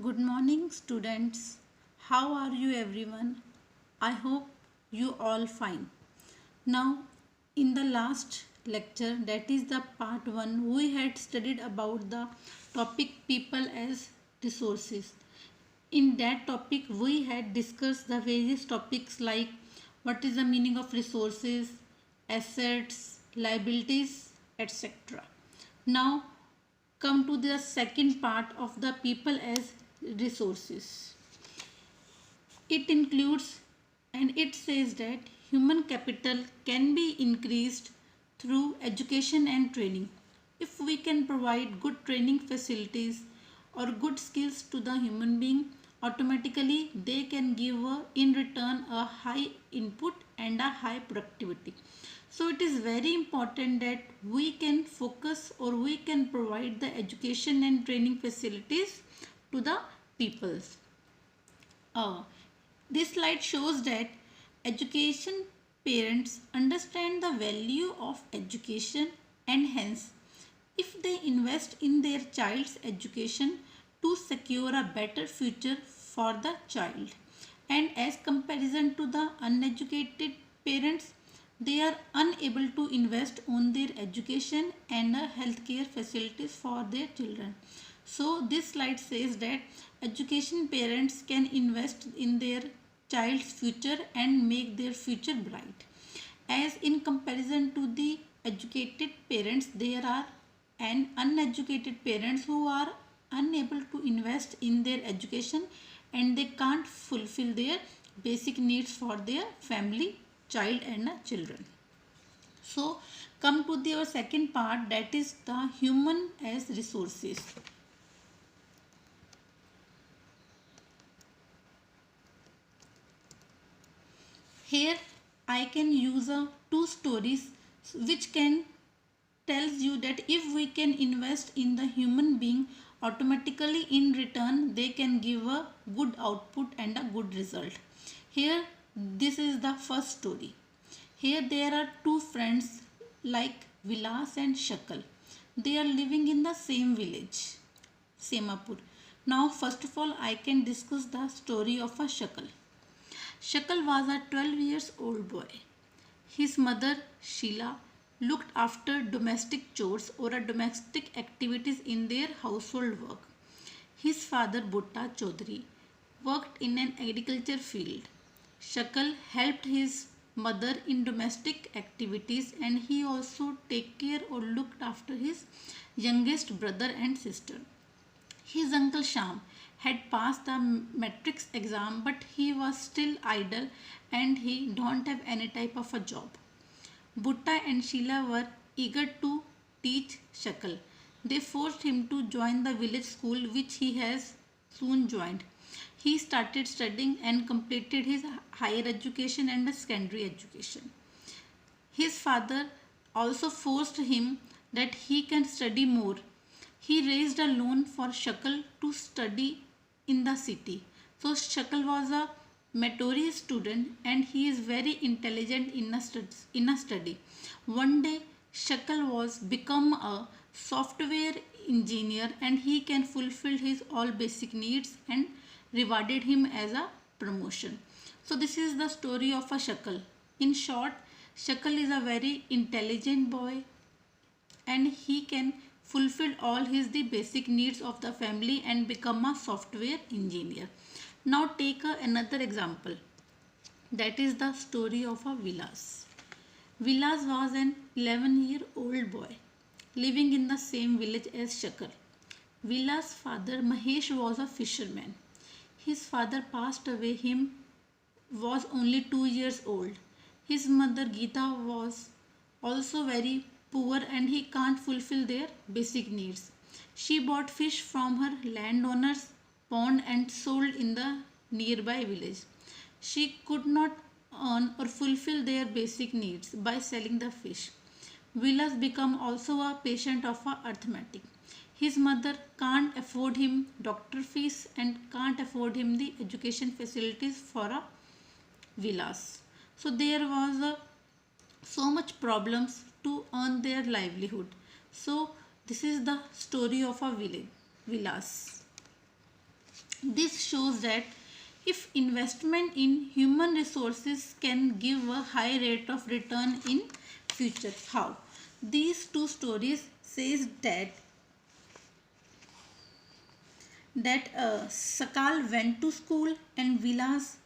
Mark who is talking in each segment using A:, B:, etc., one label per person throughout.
A: Good morning, students. How are you, everyone? I hope you all fine. Now, in the last lecture, that is the part 1, we had studied about the topic people as resources. In that topic, we had discussed the various topics like what is the meaning of resources, assets, liabilities, etc. Now, come to the second part of the people as resources. It includes and it says that human capital can be increased through education and training. If we can provide good training facilities or good skills to the human being, automatically they can give in return a high input and a high productivity. So it is very important that we can focus or we can provide the education and training facilities to the peoples. Uh, this slide shows that education parents understand the value of education, and hence if they invest in their child's education to secure a better future for the child, and as comparison to the uneducated parents, they are unable to invest on their education and healthcare facilities for their children. So this slide says that education parents can invest in their child's future and make their future bright. As in comparison to the educated parents, there are an uneducated parents who are unable to invest in their education and they can't fulfill their basic needs for their family, child and children. So come to the second part, that is the human as resources. Here I can use two stories which can tells you that if we can invest in the human being, automatically in return they can give a good output and a good result. Here this is the first story. Here there are two friends like Vilas and Shakal. They are living in the same village, Semapur. Now first of all I can discuss the story of a Shakal. Shakal was a 12 years old boy. His mother, Sheila, looked after domestic chores or domestic activities in their household work. His father, Butta Chaudhary, worked in an agriculture field. Shakal helped his mother in domestic activities and he also take care or looked after his youngest brother and sister. His uncle Sham had passed the matrix exam but he was still idle and he don't have any type of a job. Butta and Sheila were eager to teach Shakal. They forced him to join the village school which he has soon joined. He started studying and completed his higher education and secondary education. His father also forced him that he can study more. He raised a loan for Shakal to study in the city. So Shakal was a meritorious student and he is very intelligent in a study. One day Shakal was become a software engineer and he can fulfill his all basic needs and rewarded him as a promotion. So this is the story of a Shakal. In short, Shakal is a very intelligent boy and he can fulfill all his the basic needs of the family and become a software engineer. Now take another example, that is the story of a Vilas. Vilas was an 11-year-old boy living in the same village as Shakar. Vilas' father Mahesh was a fisherman. His father passed away him was only 2 years old. His mother Geeta was also very poor and he can't fulfill their basic needs. She bought fish from her landowner's pond and sold in the nearby village. She could not earn or fulfill their basic needs by selling the fish. Vilas became also a patient of arithmetic. His mother can't afford him doctor fees and can't afford him the education facilities for a Vilas. So there was so much problems to earn their livelihood. So this is the story of a village, Vilas. This shows that if investment in human resources can give a high rate of return in future. How? These two stories says that Sakal went to school and Vilas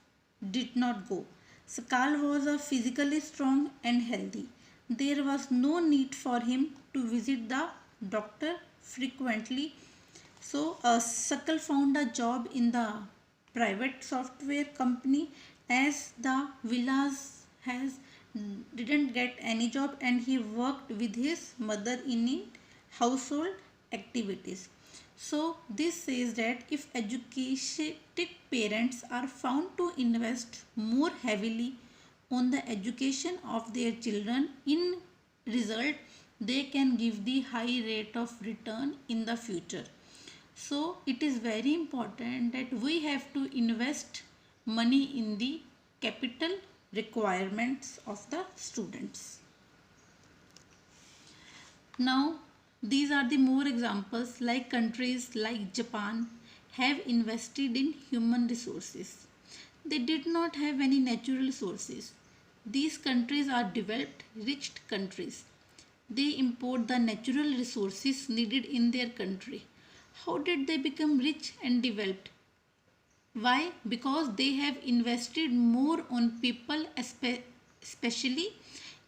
A: did not go. Sakal was a physically strong and healthy. There was no need for him to visit the doctor frequently. So Sakal found a job in the private software company, as the Vilas has didn't get any job, and he worked with his mother in household activities. So this says that if educated parents are found to invest more heavily on the education of their children, in result they can give the high rate of return in the future. So it is very important that we have to invest money in the capital requirements of the students. Now, these are the more examples, like countries like Japan have invested in human resources. They did not have any natural resources. These countries are developed, rich countries. They import the natural resources needed in their country. How did they become rich and developed? Why? Because they have invested more on people, especially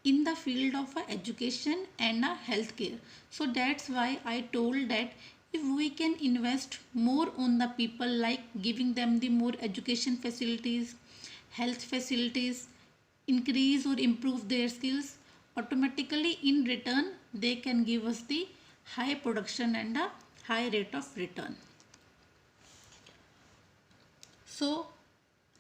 A: in the field of education and healthcare. So that's why I told that if we can invest more on the people, like giving them the more education facilities, health facilities, increase or improve their skills, automatically in return they can give us the high production and a high rate of return. So,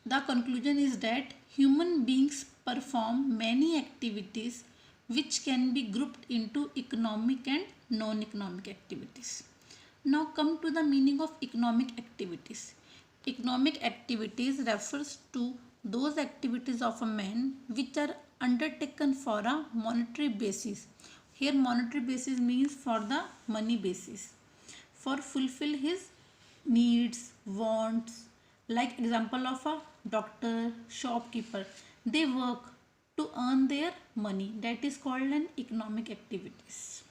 A: the conclusion is that human beings perform many activities which can be grouped into economic and non-economic activities. Now come to the meaning of economic activities. Economic activities refers to those activities of a man which are undertaken for a monetary basis. Here monetary basis means for the money basis, for fulfill his needs, wants. Like example of a doctor, shopkeeper, they work to earn their money. That is called an economic activities.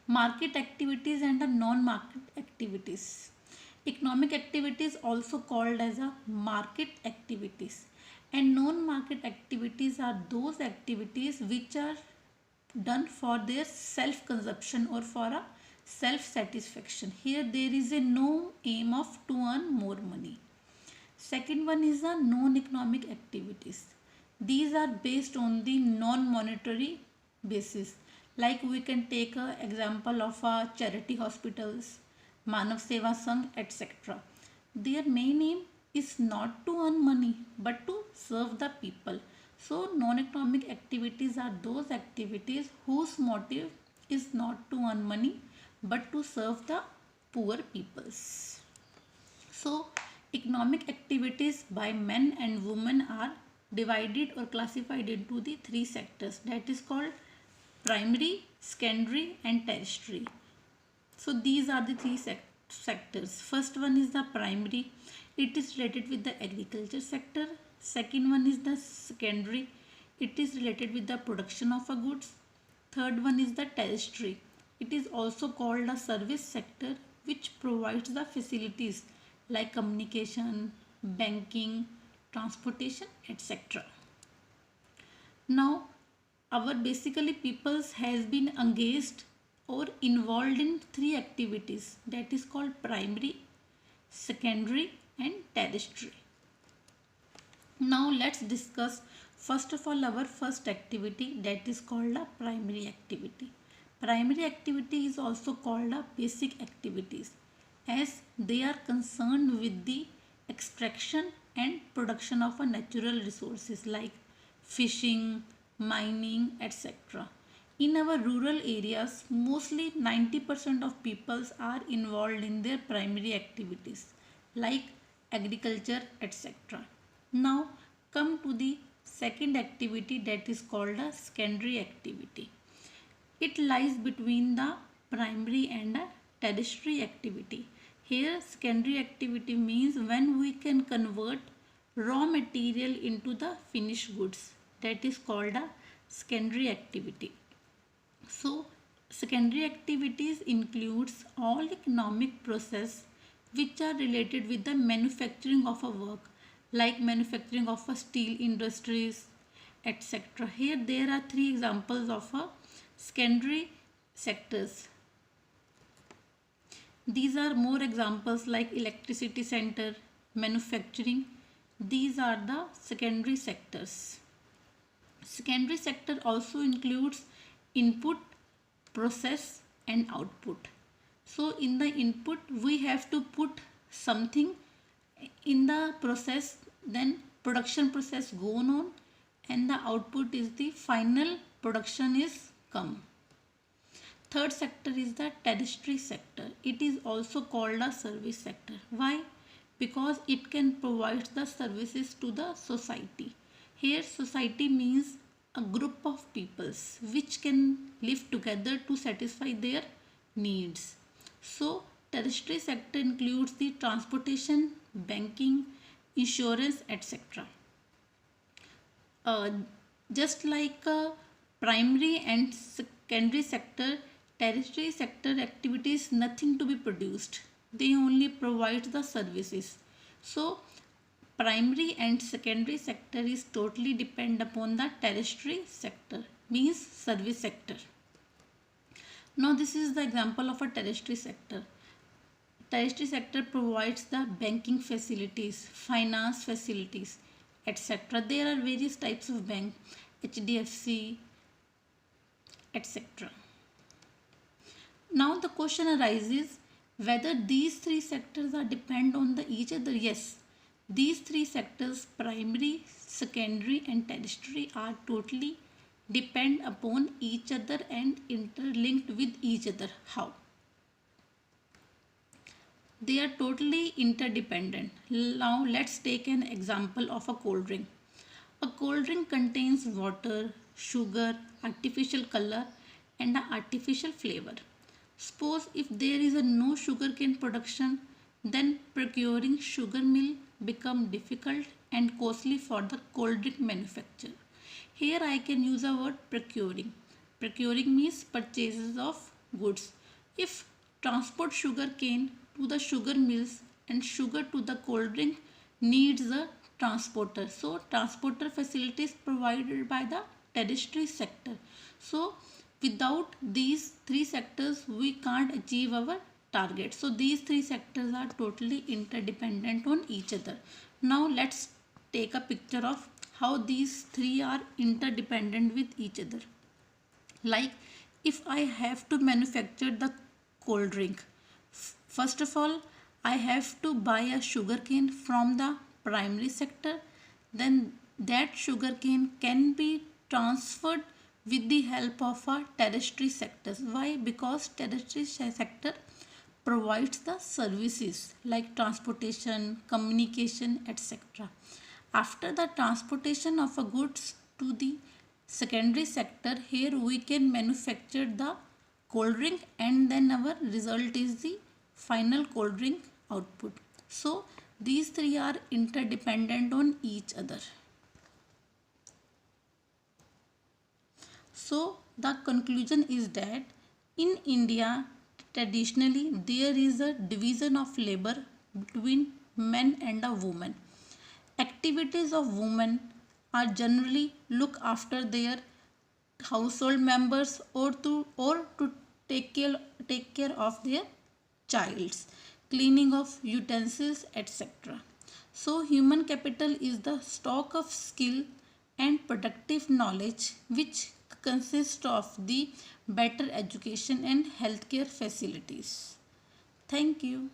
A: Market activities and a non-market activities. Economic activities also called as a market activities, and non-market activities are those activities which are done for their self consumption or for a self satisfaction. Here there is a no aim of to earn more money. Second one is the non-economic activities. These are based on the non-monetary basis. Like we can take an example of charity hospitals, Manav Seva Sangh, etc. Their main aim is not to earn money but to serve the people. So non-economic activities are those activities whose motive is not to earn money but to serve the poor peoples. So, economic activities by men and women are divided or classified into the three sectors, that is called primary, secondary, and tertiary. So, these are the three sectors. First one is the primary, it is related with the agriculture sector. Second one is the secondary, it is related with the production of a goods. Third one is the tertiary, it is also called a service sector, which provides the facilities like communication, banking, transportation, etc. Now, our basically peoples has been engaged or involved in three activities, that is called primary, secondary, and tertiary. Now let's discuss first of all our first activity, that is called a primary activity. Primary activity is also called a basic activities, as they are concerned with the extraction and production of a natural resources like fishing, mining, etc. In our rural areas, mostly 90% of peoples are involved in their primary activities like agriculture, etc. Now come to the second activity, that is called a secondary activity. It lies between the primary and a tertiary activity. Here secondary activity means when we can convert raw material into the finished goods. That is called a secondary activity. So secondary activities includes all economic process which are related with the manufacturing of a work, like manufacturing of a steel industries, etc. Here there are three examples of a secondary sectors. These are more examples like electricity center, manufacturing. These are the secondary sectors. Secondary sector also includes input, process and output. So in the input we have to put something in the process, then production process going on, and the output is the final production is come. Third sector is the tertiary sector. It is also called a service sector. Why? Because it can provide the services to the society. Here society means a group of peoples which can live together to satisfy their needs. So tertiary sector includes the transportation, banking, insurance, etc. uh, just like primary and secondary sector, tertiary sector activities nothing to be produced, they only provide the services. So primary and secondary sector is totally depend upon the tertiary sector, means service sector. Now this is the example of a tertiary sector. Tertiary sector provides the banking facilities, finance facilities, etc. There are various types of bank, HDFC, etc. Now the question arises whether these three sectors are depend on the each other. Yes, these three sectors, primary, secondary and tertiary, are totally depend upon each other and interlinked with each other. How? They are totally interdependent. Now let's take an example of a cold drink. A cold drink contains water, sugar, artificial color and an artificial flavor. Suppose if there is a no sugarcane production, then procuring sugar mill become difficult and costly for the cold drink manufacturer. Here I can use a word procuring. Procuring means purchases of goods. If transport sugar cane to the sugar mills and sugar to the cold drink needs a transporter. So transporter facilities provided by the tertiary sector. So without these three sectors we can't achieve our target. So these three sectors are totally interdependent on each other. Now let's take a picture of how these three are interdependent with each other. Like if I have to manufacture the cold drink, first of all I have to buy a sugarcane from the primary sector, then that sugarcane can be transferred with the help of a tertiary sectors. Why? Because tertiary sector provides the services like transportation, communication, etc. After the transportation of a goods to the secondary sector, here we can manufacture the cold drink and then our result is the final cold drink output. So these three are interdependent on each other. So the conclusion is that in India traditionally there is a division of labor between men and a woman. Activities of women are generally look after their household members or to take care of their childs, cleaning of utensils, etc. So human capital is the stock of skill and productive knowledge which consists of the better education and healthcare facilities. Thank you.